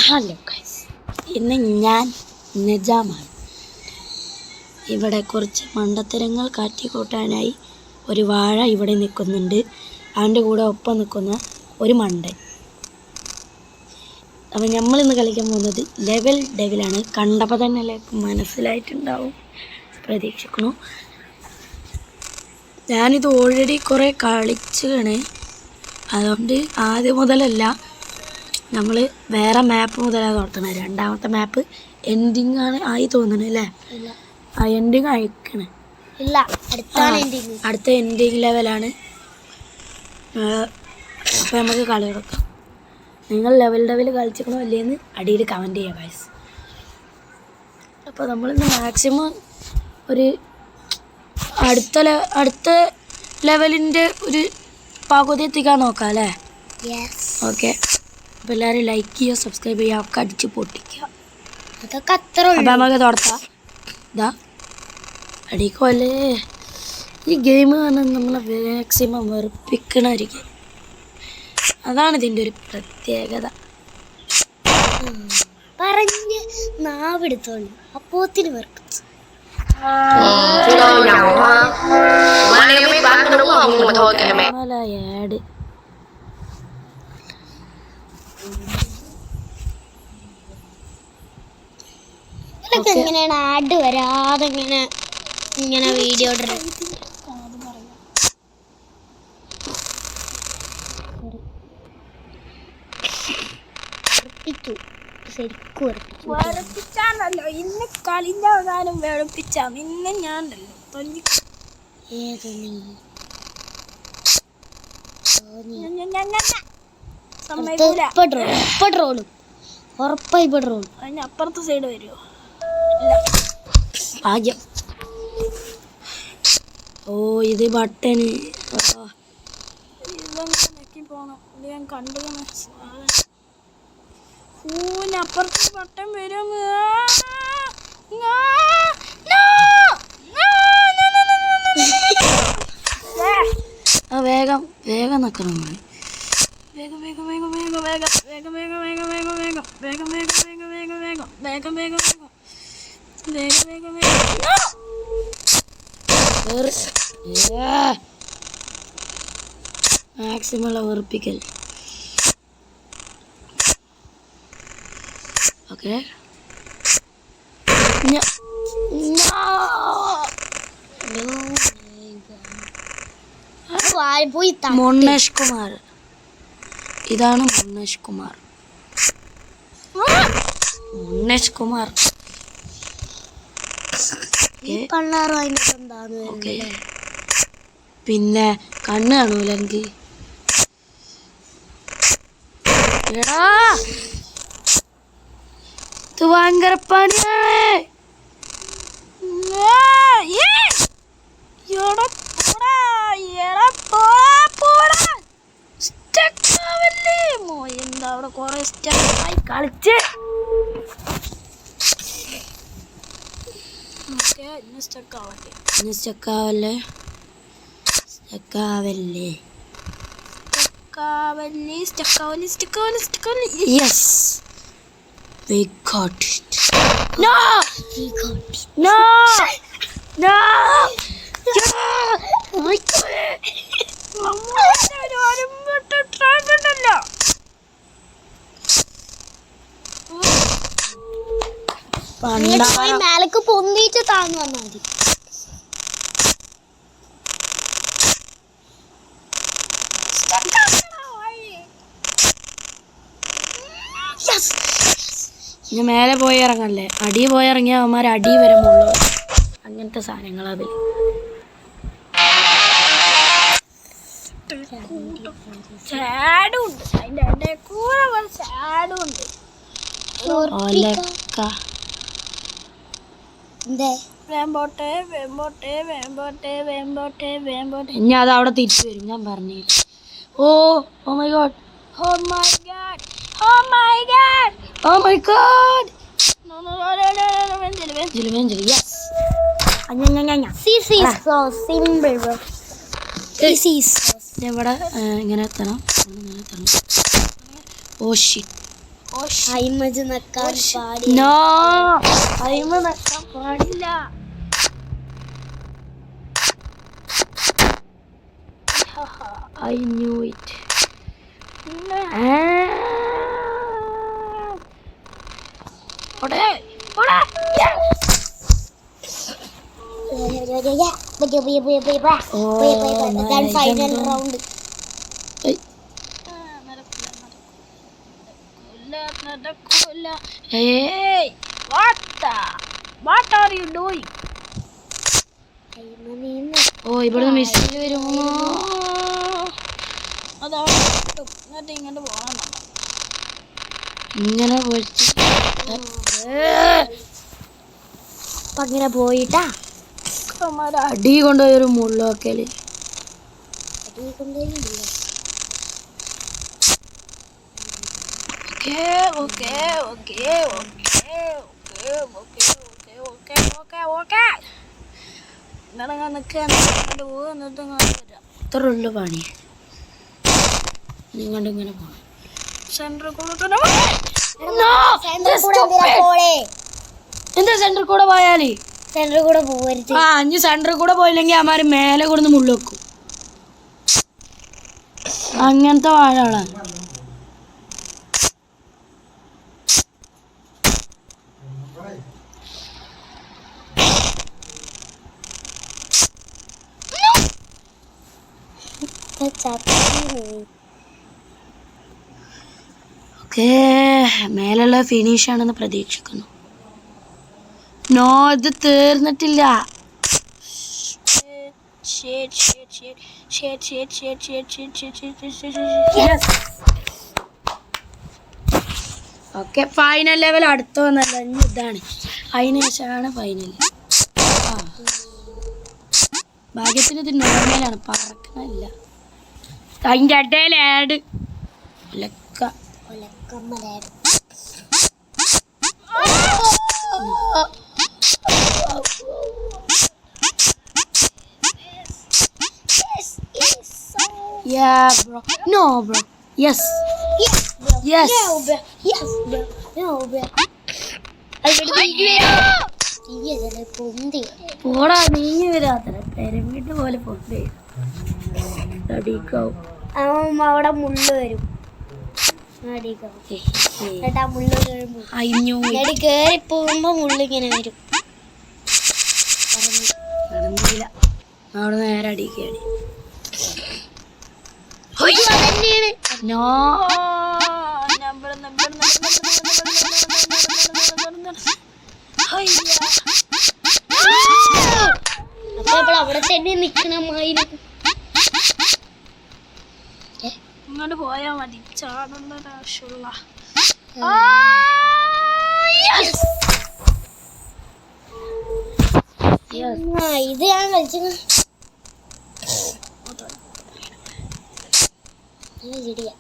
Hello guys, ഇന്ന് ഞാൻ നിജാമാണ്. ഇവിടെ കുറച്ച് മണ്ടത്തരങ്ങൾ കാറ്റിക്കൂട്ടാനായി ഒരു വാഴ ഇവിടെ നിൽക്കുന്നുണ്ട്. അതിൻ്റെ കൂടെ ഒപ്പം നിൽക്കുന്ന ഒരു മണ്ടൻ. അപ്പം നമ്മളിന്ന് കളിക്കാൻ പോകുന്നത് ലെവൽ ഡെവിലാണ്. കണ്ടപ്പോൾ തന്നെ എല്ലാവർക്കും മനസ്സിലായിട്ടുണ്ടാവും പ്രതീക്ഷിക്കുന്നു. ഞാനിത് ഓൾറെഡി കുറേ കളിച്ചാണ്, അതുകൊണ്ട് ആദ്യം മുതലല്ല, നമ്മൾ വേറെ മാപ്പ് മുതലാണ് നടത്തുന്നത്. രണ്ടാമത്തെ മാപ്പ് എൻഡിങ് ആണ് ആയി തോന്നുന്നു അല്ലേ? ആ എൻഡിങ് അയക്കണേ ഇല്ല, അടുത്ത എൻഡിങ് ലെവലാണ്. അപ്പോൾ നമുക്ക് കളി കൊടുക്കാം. നിങ്ങൾ ലെവൽ കളിച്ചിക്കണോ അല്ലേന്ന് അടിയിൽ കമൻറ്റ് ചെയ്യാം ഗൈസ്. അപ്പോൾ നമ്മളിന്ന് മാക്സിമം ഒരു അടുത്ത ലെവലിൻ്റെ ഒരു പകുതി എത്തിക്കാൻ നോക്കാം അല്ലേ? ഓക്കെ. അപ്പോൾ എല്ലാവരും ലൈക്ക് ചെയ്യുക, സബ്സ്ക്രൈബ് ചെയ്യുക, ഒക്കെ അടിച്ച് പൊട്ടിക്കുക. അതൊക്കെ അത്ര. അപ്പം നമുക്ക് തുടത്താം. ഇതാ അടിക്കോല്ലേ. ഈ ഗെയിം പറഞ്ഞാൽ നമ്മളെ മാക്സിമം വെറുപ്പിക്കണ ഒരു ഗെയിം. അതാണ് ഇതിൻ്റെ ഒരു പ്രത്യേകത. പറഞ്ഞ് നാവെടുത്തോളൂ, അപ്പോത്തിന് വെറുപ്പിച്ചു. ആഡ് ഇതൊക്കെ എങ്ങനെയാണ് ആഡ് വരാതെ ഇങ്ങനെ വീഡിയോ വെറുപ്പിച്ചാണല്ലോ ഇന്ന് കളിൻ്റെ അവസാനം. വെറുപ്പിച്ചാ ഇന്ന് ഞാനുണ്ടല്ലോ ട്രോളും ഉറപ്പായി. ട്രോളും അതിന് അപ്പുറത്തെ സൈഡ് വരുമോ? ഭാഗ്യം. ഓ ഇത് ബട്ടന് ഇതൊക്കെ പോണം. ഇത് ഞാൻ കണ്ടു. അപ്പുറത്തെ ബട്ടൺ വരും. വേഗം വേഗം നിൽക്കണം. വേഗം വേഗം വേഗം വേഗം വേഗം വേഗം വേഗം വേഗം വേഗം വേഗം വേഗം വേഗം വേഗം വേഗം വേഗം വേഗം വേഗം വേഗം വേഗം മാക്സിമം വെറുപ്പിക്കൽ. ഓക്കെ. മുന്നേഷ് കുമാർ, ഇതാണ് മുന്നേഷ് കുമാർ. മുന്നേഷ് കുമാർ പിന്നെ കണ്ണ് കാണൂല എനിക്ക്. എടാ ഇത് ഭയങ്കര പണിയാണ്. എന്താ അവിടെ കുറെ സ്റ്റെപ്പായി കളിച്ച്. Yes, we got it. No, no, no. My God. മേലക്ക് പൊന്തിച്ച് താന്ന് വന്നാൽ മതി. ഞാൻ മേലെ പോയി ഇറങ്ങല്ലേ, അടി പോയി ഇറങ്ങിയ അവന്മാർ അടി വരുമ്പോളൂ. അങ്ങനത്തെ സാധനങ്ങൾ അതിൽ. ചാടുണ്ട് അതിൻ്റെ കൂടെ ചാടുണ്ട്. ഇനി അത് അവിടെ തിരിച്ചു വരും. ഞാൻ പറഞ്ഞു. Oh oh my God, oh my God, oh my God, oh my God. ഇവിടെ ഇങ്ങനെ എത്തണം. ഓ ഷിറ്റ്, അയിമജ് നക്കാൻ പാടി നോ അയിമ നക്കാൻ പാടില്ല. I knew it. Final round. Hey, what are you doing? ഓ ഇവിടുന്ന് മിസ്സിൽ വരുമോ? ഇങ്ങോട്ട് പോകണം. ഇങ്ങനെ അങ്ങനെ പോയിട്ടാ അടി കൊണ്ടുപോയൊരു മുള്ളോക്കല്. ഇത്രയുള്ളു പണി. നിങ്ങളുടെ ഇങ്ങനെ പോകണം. എന്താ സെന്ററിൽ കൂടെ പോയാല്? സെന്ററിൽ കൂടെ പോവരുത്. ആ അഞ്ഞ് സെന്ററിൽ കൂടെ പോയില്ലെങ്കിൽ അമാര് മേലെ കൊടുന്ന് മുള്ളു വെക്കും. അങ്ങനത്തെ വാഴകളാണ്. ഓക്കേ മേലുള്ള ഫിനിഷ് ആണെന്ന് പ്രതീക്ഷിക്കുന്നു. നോ ഇത് തീർന്നിട്ടില്ല. ഓക്കെ ഫൈനൽ ലെവൽ അടുത്ത് വന്നല്ലോ. ഇനി ഇതാണ് അതിന് ശേഷമാണ് ഫൈനൽ. ഭാഗ്യത്തിന് ഇത് നോർമലാണ്, പറക്കണില്ല. അതിൻ്റെ ഇടയിൽ add Yeah, bro. No, bro. Yes. Yes, bro. Yes. No, bro. Yes, bro. No, bro. പോടാ നീങ്ങി വരാത്ര പെരമിട്ട് പോലെ പൊട്ടേ അടിക്കാവും. അവിടെ മുള്ളു വരും. കേറി പോകുമ്പോ മുള്ളിങ്ങനെ വരും. നടന്നില്ല. അവിടെ നേരെ അടിക്കാണ്. നോ അവിടെ തന്നെ നിക്കണമായിരുന്നു. ഇങ്ങോട്ട് പോയാ മതി. ചാടേണ്ട ആവശ്യമുള്ള ഇത് ഞാൻ കളിച്ചു. ചെടിയാ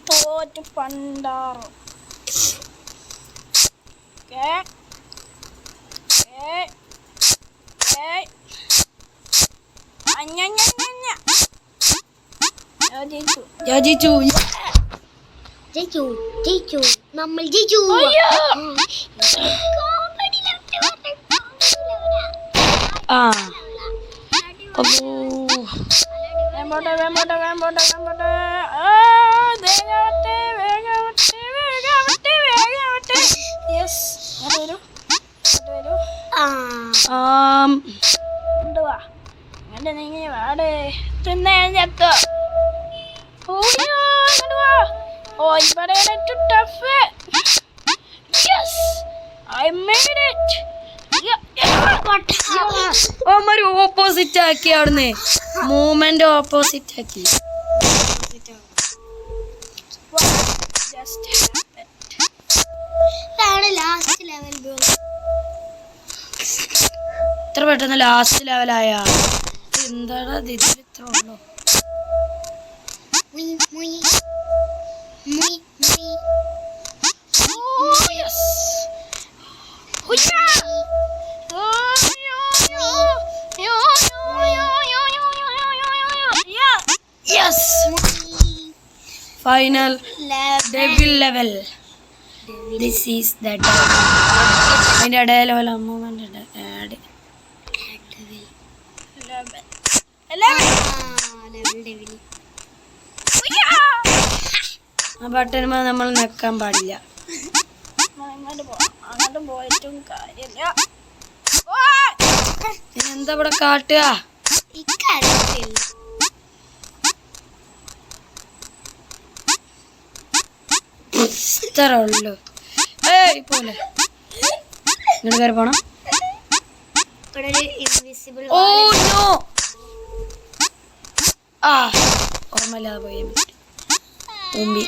തോറ്റ് പണ്ടാറോ. ജയിച്ചു നമ്മൾ ജയിച്ചു. ആ നീങ്ങി വാടേ പിന്നെ ഞെത്തോ. Oh, but I had to tough it. Yes, I made it. ഒരു ഓപ്പോസിറ്റ് ആക്കി അവിടുന്ന് മൂവ്മെന്റ് ഓപ്പോസിറ്റ് ആക്കി. ഇത്ര പെട്ടെന്ന് ലാസ്റ്റ് ലെവലായ എന്താടാ ഇതിൽ ഇത്ര ഉള്ളു. Final devil level. This is the devil. അതിൻ്റെ ഇടയിലോ മൂന്നിൻ്റെ ആ ബട്ടനുമ്പോൾ നമ്മൾ നിൽക്കാൻ പാടില്ല. എന്താ ഇവിടെ കാട്ടുക? ഇത്ര ഉള്ളു. ഏയ് പോലെ ഇങ്ങോട്ട് കയറി പോണം. Oh no. ആ ഓർമ്മയില്ലാതെ പോയി. ഉമ്പി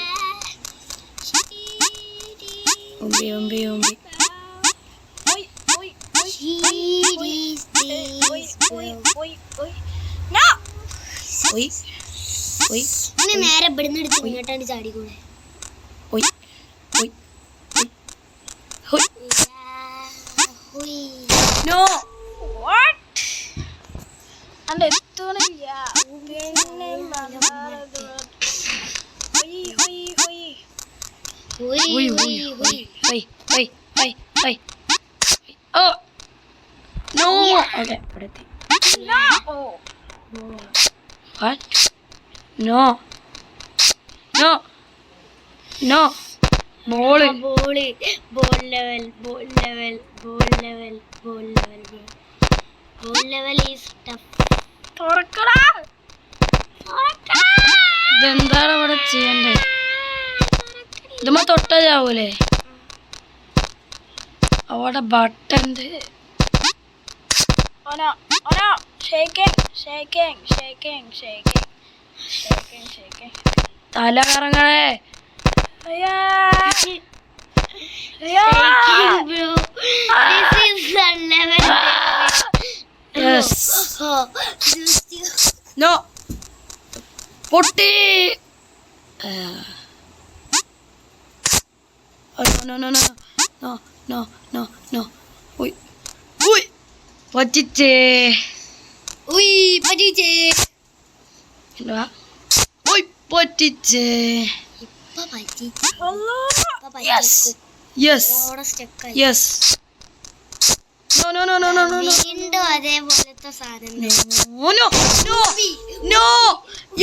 ഉമ്പി ഉമ്പി ഉമ്പി. നേരെ ഇവിടുന്ന് എടുത്ത് ഇങ്ങോട്ടാണ് ചാടിക്കൂടെ. No. What? Anda itu nih ya. Oh. No. Okay, berarti. No. What? No. No. No. Ball level is tough. ഇതെന്താണ് ഇവിടെ ചെയ്യണ്ടേ? ഇതുമ്മ തൊട്ടാ ചാവൂലേ? അവിടെ ബട്ടണ്ട്. തല കറങ്ങണേ. No. പൊട്ടി. No. പറ്റിച്ചേ. പറ്റിച്ചേ. Yes. No. വീണ്ടും അതേപോലത്തെ സാധനം. No.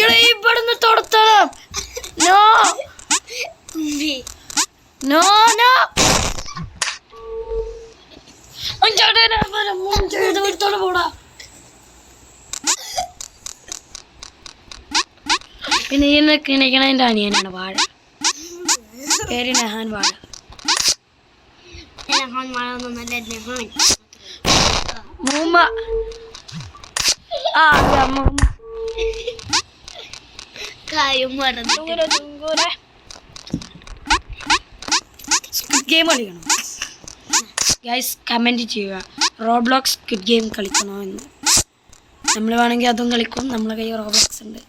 ഇവിടുന്ന് തൊടുത്തണം. No. പോടാ. പിന്നെ ഈ കിണിക്കണതിൻ്റെ അനിയനാണ് വാഴ. പേര് നെഹാൻ വാഴ. മൂമ്മ. സ്ക്വിഡ് ഗെയിം കളിക്കണം. ഗൈസ് കമൻറ്റ് ചെയ്യുക റോബ്ലോക്സ് സ്ക്വിഡ് ഗെയിം കളിക്കണോ എന്ന്. നമ്മൾ വേണമെങ്കിൽ അതും കളിക്കും. നമ്മളെ കയ്യിൽ റോബ്ലോക്സ് ഉണ്ട്.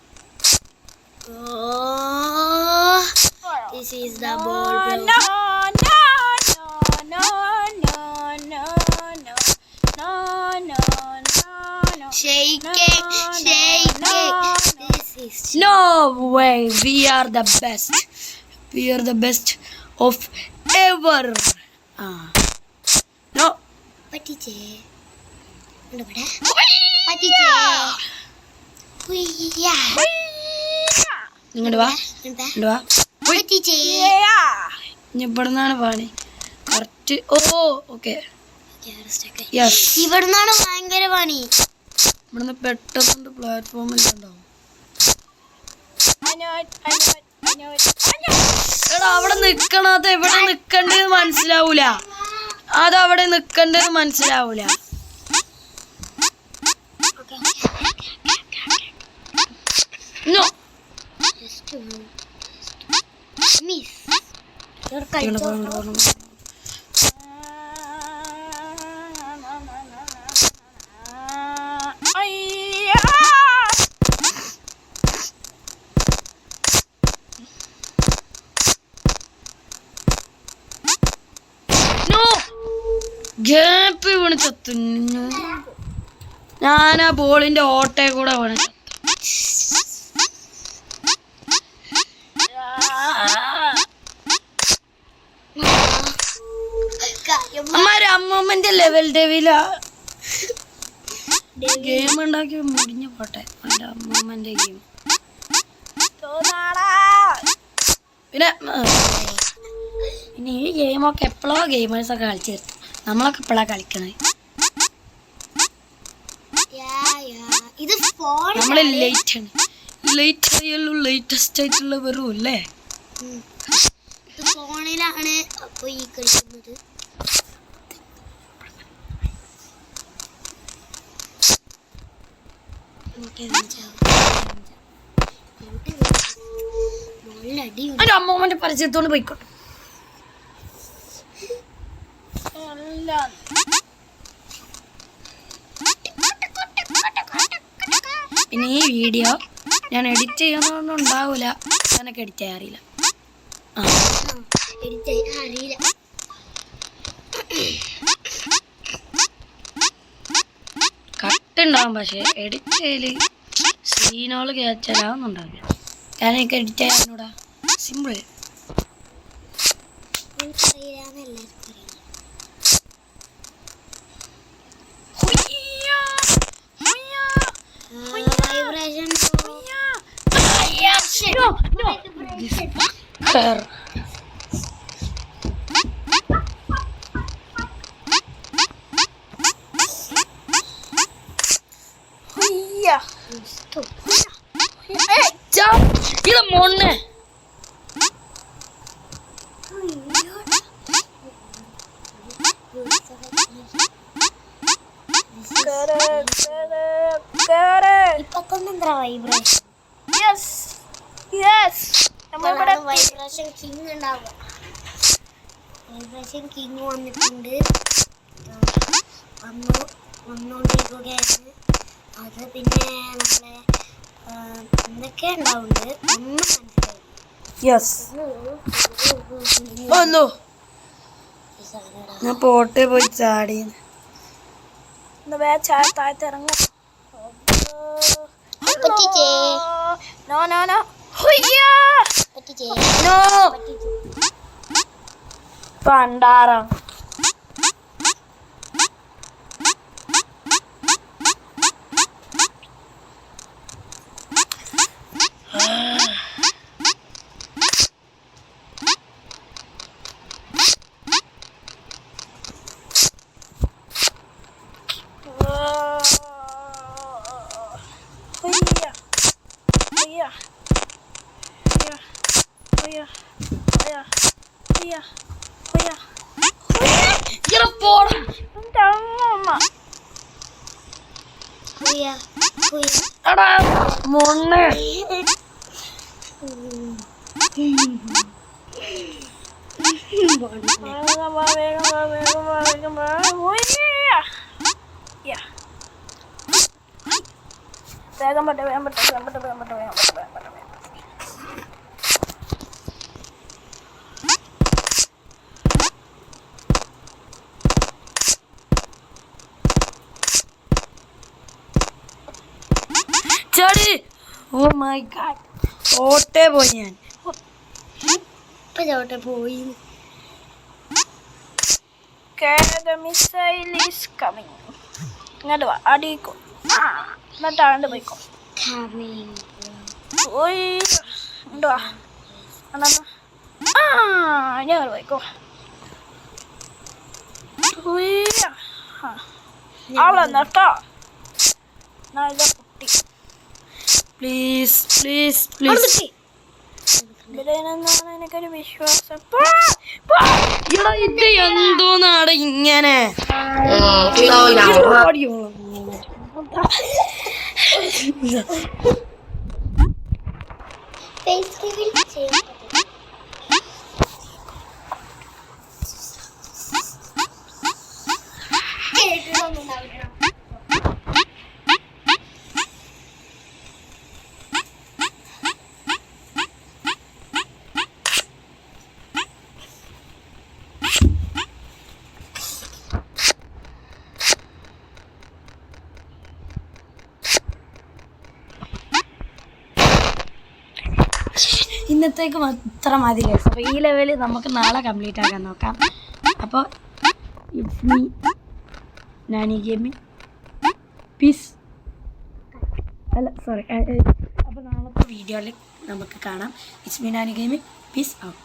This is the ball, bro. No. Shake it. This is No way. We are the best of ever. No. പറ്റിച്ചേ. ഇങ്ങോട്ട് വാ. ഇവിടുന്നാണ് പാണി കറക്റ്റ്. ഓക്കെ. ഇവിടുന്നാണ് ഭയങ്കര പണി. ഇവിടുന്ന് പെട്ടെന്ന് പ്ലാറ്റ്ഫോമിലുണ്ടാവും. എടാ അവിടെ നിക്കണത് എവിടെ നിക്കണ്ടെന്ന് മനസ്സിലാവൂല. അതവിടെ നിക്കണ്ടെന്ന് മനസ്സിലാവൂല. No. Miss. ഗ്യാപ്പ് വീണ് ചത്തുന്നു. ഞാൻ ആ ബോളിന്റെ ഓട്ടയെ കൂടെ വീണ് ചത്തു. അമ്മാര് അമ്മൂമ്മന്റെ ലെവൽ ഡെവില ഗെയിം ഉണ്ടാക്കി മുടിഞ്ഞു പോട്ടെ. എൻ്റെ അമ്മൂമ്മന്റെ ഗെയിം പിന്നെ ഈ ഗെയിമൊക്കെ എപ്പോഴോ ഗെയിമേഴ്സൊക്കെ കളിച്ചു. നമ്മളൊക്കെ എപ്പോഴാണ് കളിക്കണത്? നമ്മൾ ലേറ്റ് ആണ്. ലേറ്റ് ആയുള്ളൂ ലേറ്റസ്റ്റ് ആയിട്ടുള്ള വരും അല്ലേ? ഫോണിലാണ് അപ്പൊ ഈ കളിക്കുന്നത്. അമ്മൂമ്മന്റെ പരിചയത്തോണ്ട് പോയിക്കോട്ടെ. പിന്നെ ഈ വീഡിയോ ഞാൻ എഡിറ്റ് ചെയ്യുന്നതൊന്നും ഉണ്ടാവൂല. ഞാനൊക്കെ എഡിറ്റ് ചെയ്യാൻ അറിയില്ല. കട്ടുണ്ടാവും, പക്ഷെ എഡിറ്റ് ചെയ്യല് സീനോള് കേച്ചാലാവൊന്നും ഉണ്ടാവില്ല. ഞാനൊക്കെ എഡിറ്റ് ചെയ്യാനൂടാ. സിമ്പിൾ. ഇത് മൊണ്ണെ വൈബ്രേഷൻ കിങ് ഉണ്ടാവുക. വൈബ്രേഷൻ കിങ് വന്നിട്ടുണ്ട്, വന്നുകൊണ്ടിരിക്കുകയാണ്. അത് പിന്നെ നമ്മളെ എന്തൊക്കെ ഉണ്ടാവുന്നുണ്ട് ഒന്നും മനസ്സിലായി. ഞാൻ പോട്ടെ പോയി ചാടി. താഴത്ത് ഇറങ്ങാം. പണ്ടാരം മൊണ്ണ വേഗം പറ്റ വേഗം പറ്റ വേഗം പറ്റ വേഗം പറ്റ വേഗം പറ്റ വേഗം പറ്റ. ചാടി. ഓ മൈ ഗാഡ്, ഓട്ടേ പോയി ഞാൻ. ചോട്ടെ പോയി. The missile is coming. ഇങ്ങോട്ട് വാ, അടിക്കോ. എന്നിട്ടാണ്ട് പോയിക്കോ. പോയി ഇങ്ങോട്ട് വാ. ഞാൻ പോയിക്കോ. ആളെന്നട്ടോ നല്ല കുട്ടി. Please please please. എനിക്കൊരു വിശ്വാസം. ഇത് എന്തോന്നാണ് ഇങ്ങനെ? ഇന്നത്തേക്ക് ഇത്ര മതി ഗൈസ്. അപ്പോൾ ഈ ലെവൽ നമുക്ക് നാളെ കംപ്ലീറ്റ് ആക്കാൻ നോക്കാം. അപ്പോൾ it's me Nani gaming peace. അല്ല സോറി. അപ്പോൾ നാളത്തെ വീഡിയോയിൽ നമുക്ക് കാണാം. It's me Nani gaming peace out.